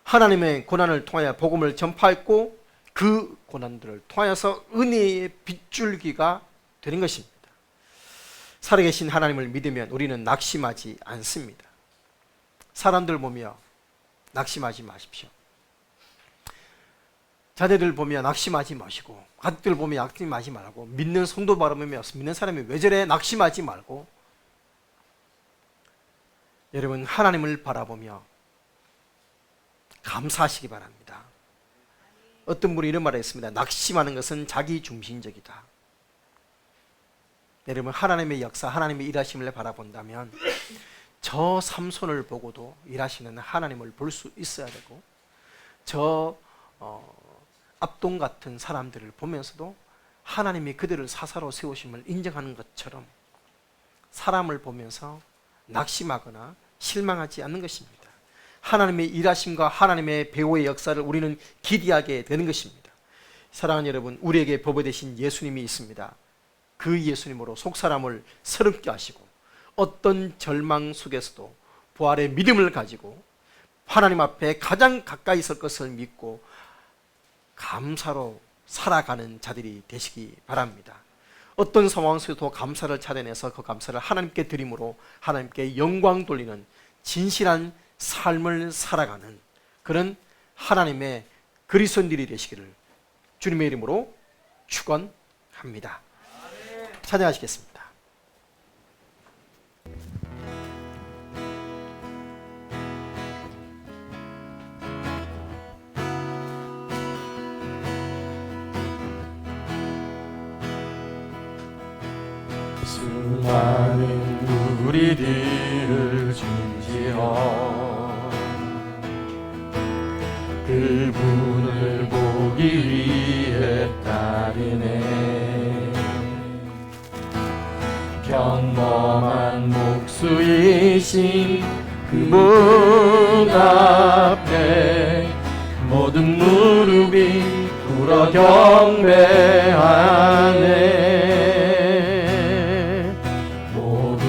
하나님의 고난을 통하여 복음을 전파했고 그 고난들을 통하여서 은혜의 빗줄기가 되는 것입니다. 살아계신 하나님을 믿으면 우리는 낙심하지 않습니다. 사람들 보며 낙심하지 마십시오. 자녀들 보며 낙심하지 마시고, 가족들 보며 낙심하지 말고, 믿는 성도 바라보며 믿는 사람이 왜 저래 낙심하지 말고, 여러분 하나님을 바라보며 감사하시기 바랍니다. 어떤 분이 이런 말을 했습니다. 낙심하는 것은 자기 중심적이다. 여러분 하나님의 역사, 하나님의 일하심을 바라본다면 저 삼손을 보고도 일하시는 하나님을 볼 수 있어야 되고, 저 압동 같은 사람들을 보면서도 하나님이 그들을 사사로 세우심을 인정하는 것처럼 사람을 보면서 낙심하거나 실망하지 않는 것입니다. 하나님의 일하심과 하나님의 배후의 역사를 우리는 기대하게 되는 것입니다. 사랑하는 여러분, 우리에게 보배 되신 예수님이 있습니다. 그 예수님으로 속사람을 새롭게 하시고 어떤 절망 속에서도 부활의 믿음을 가지고 하나님 앞에 가장 가까이 있을 것을 믿고 감사로 살아가는 자들이 되시기 바랍니다. 어떤 상황 속에서도 감사를 찾아내서 그 감사를 하나님께 드림으로 하나님께 영광 돌리는 진실한 삶을 살아가는 그런 하나님의 그리스도인들이 되시기를 주님의 이름으로 축원합니다. 찬양하시겠습니다. 수많은 우리들을 준지어 그분을 보기 위해 따르네. 평범한 목수이신 그분 앞에 모든 무릎이 꿇어 경배하네. 모든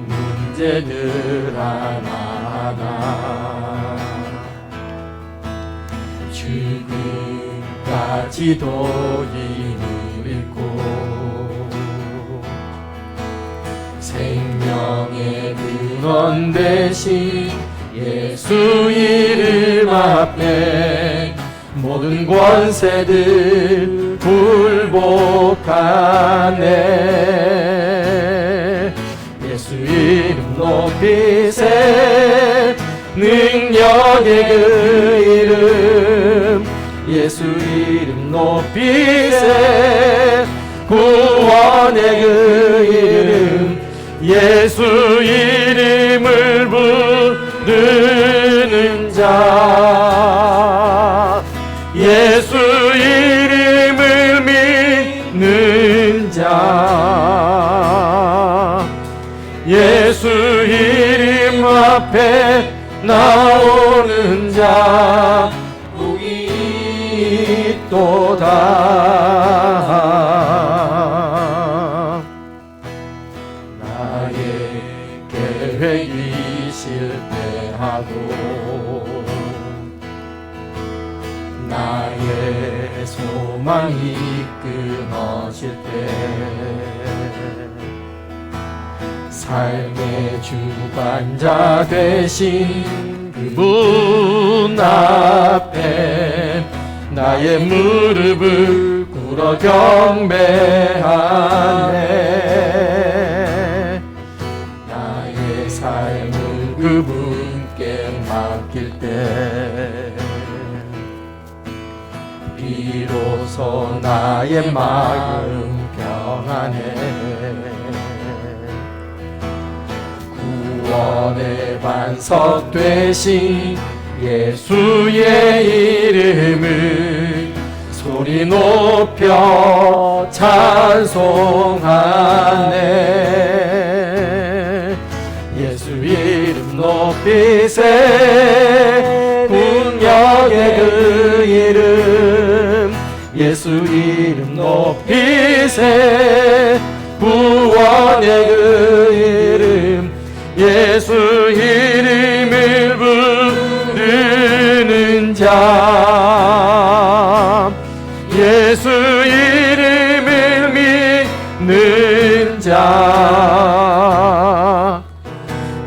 문제들 하나하나 죽음까지도 힘을 잃고 생명의 근원 되신 예수 이름 앞에 모든 권세들 굴복하네. 예수 이름 높이세 능력의 그 이름 예수 이름 높이세 구원의 그 이름 예수 이름을 부르는 자 예수 이름을 믿는 자 예수 이름 앞에 나오는 자 복이 있도다. 나의 계획이 실패하고 나의 소망이 끊어질 때 삶의 주관자 되신 그분 앞에 나의 무릎을 꿇어 경배하네. 주소서 나의 마음 평안해. 구원의 반석 되신 예수의 이름을 소리 높여 찬송하네. 예수 이름 높이세 능력의 그 이름. 예수 이름 높이세 구원의 그 이름. 예수 이름을 부르는 자, 예수 이름을 믿는 자,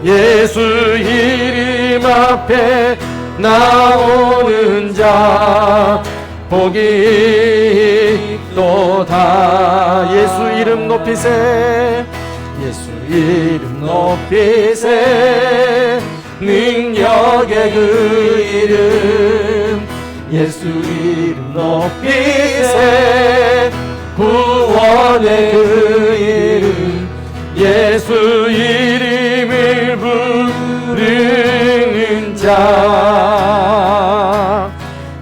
예수 이름 앞에 나오는 자 복이 있도다. 예수 이름 높이세, 예수 이름 높이세 능력의 그 이름. 예수 이름 높이세 구원의 그 이름. 예수 이름을 부르는 자,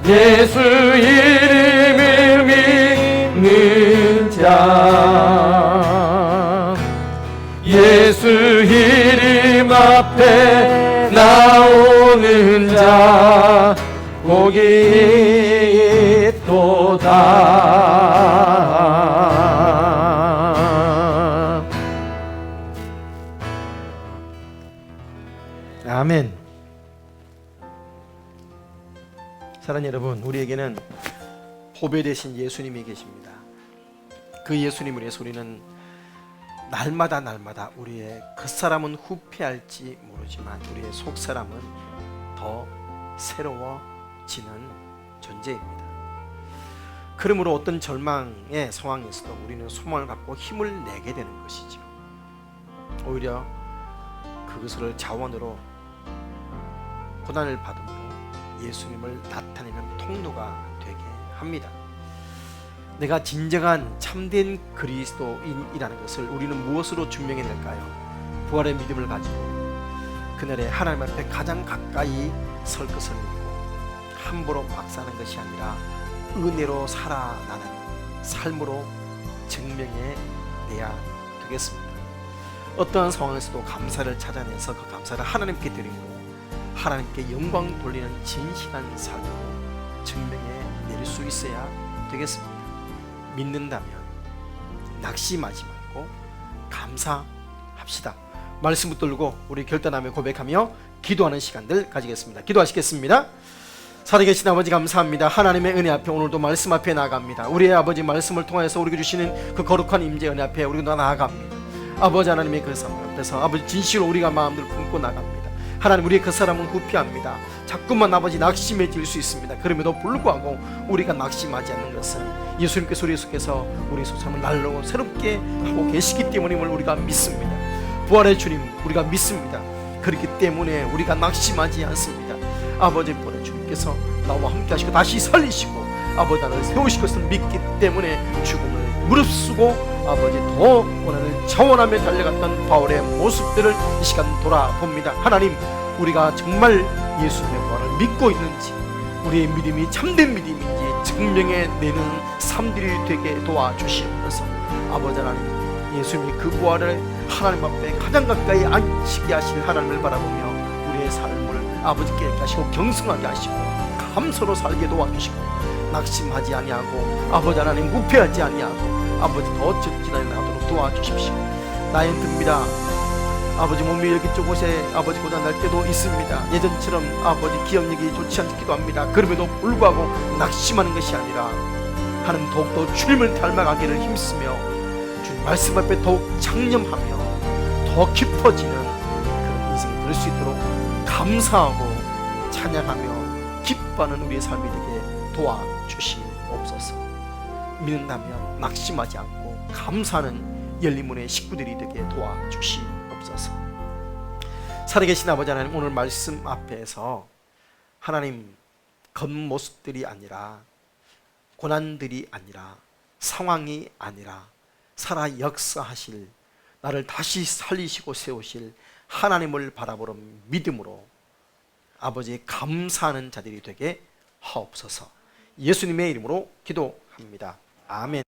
예수 이름을 믿는 자, 예수 이름 앞에 나오는 자 복이 있도다. 아멘. 사랑하는 여러분, 우리에게는 보배 되신 예수님이 계십니다. 그 예수님을 위해서 우리는 날마다 우리의 겉사람은 후패할지 모르지만 우리의 속사람은 더 새로워지는 존재입니다. 그러므로 어떤 절망의 상황에서도 우리는 소망을 갖고 힘을 내게 되는 것이죠. 오히려 그것을 자원으로 고난을 받음으로 예수님을 나타내는 통로가 되게 합니다. 내가 진정한 참된 그리스도인이라는 것을 우리는 무엇으로 증명해낼까요? 부활의 믿음을 가지고 그날에 하나님 앞에 가장 가까이 설 것을 믿고 함부로 막 사는 것이 아니라 은혜로 살아나는 삶으로 증명해내야 되겠습니다. 어떠한 상황에서도 감사를 찾아내서 그 감사를 하나님께 드림으로 하나님께 영광 돌리는 진실한 삶으로 증명해낼 수 있어야 되겠습니다. 믿는다면 낙심하지 말고 감사합시다. 말씀 붙들고 우리 결단하며 고백하며 기도하는 시간들 가지겠습니다. 기도하시겠습니다. 살아계신 아버지 감사합니다. 하나님의 은혜 앞에 오늘도 말씀 앞에 나아갑니다. 우리의 아버지 말씀을 통해서 우리에게 주시는 그 거룩한 임재 은혜 앞에 우리가 나아갑니다. 아버지 하나님의 그 삶 앞에서 아버지 진실로 우리가 마음들을 품고 나갑니다. 하나님, 우리의 그 사람은 후피합니다. 자꾸만 아버지 낙심해질 수 있습니다. 그럼에도 불구하고 우리가 낙심하지 않는 것은 예수님께서 우리 속에서 우리 속사람을 날로 새롭게 하고 계시기 때문임을 우리가 믿습니다. 부활의 주님 우리가 믿습니다. 그렇기 때문에 우리가 낙심하지 않습니다. 아버지 부활의 주님께서 나와 함께 하시고 다시 살리시고 아버지 나를 세우실 것을 믿기 때문에 죽음을 무릅쓰고 아버지 더 고난을 자원하며 달려갔던 바울의 모습들을 이 시간 돌아봅니다. 하나님, 우리가 정말 예수님의 부활을 믿고 있는지 우리의 믿음이 참된 믿음인지 증명해내는 삶들이 되게 도와주시옵소서. 아버지 하나님, 예수님이 그 부활을 하나님 앞에 가장 가까이 앉히게 하실 하나님을 바라보며 우리의 삶을 아버지께 하시고 경성하게 하시고 감사로 살게 도와주시고 낙심하지 아니하고 아버지 하나님 무패하지 아니하고 아버지 더 전진하여 나가도록 도와주십시오. 나의 듭니다. 아버지 몸이 여기 저곳에 아버지 고장날 때도 있습니다. 예전처럼 아버지 기억력이 좋지 않기도 합니다. 그럼에도 불구하고 낙심하는 것이 아니라 하나님 더욱더 주님을 닮아가기를 힘쓰며 주님 말씀 앞에 더욱 창념하며 더 깊어지는 그런 인생이 될 수 있도록 감사하고 찬양하며 기뻐하는 우리의 삶이 되게 도와주시옵소서. 믿는다면 낙심하지 않고 감사하는 열린문의 식구들이 되게 도와주시옵소서. 살아계신 아버지 하나님, 오늘 말씀 앞에서 하나님 겉모습들이 아니라 고난들이 아니라, 상황이 아니라 살아 역사하실, 나를 다시 살리시고 세우실 하나님을 바라보는 믿음으로 아버지 감사하는 자들이 되게 하옵소서. 예수님의 이름으로 기도합니다. 아멘.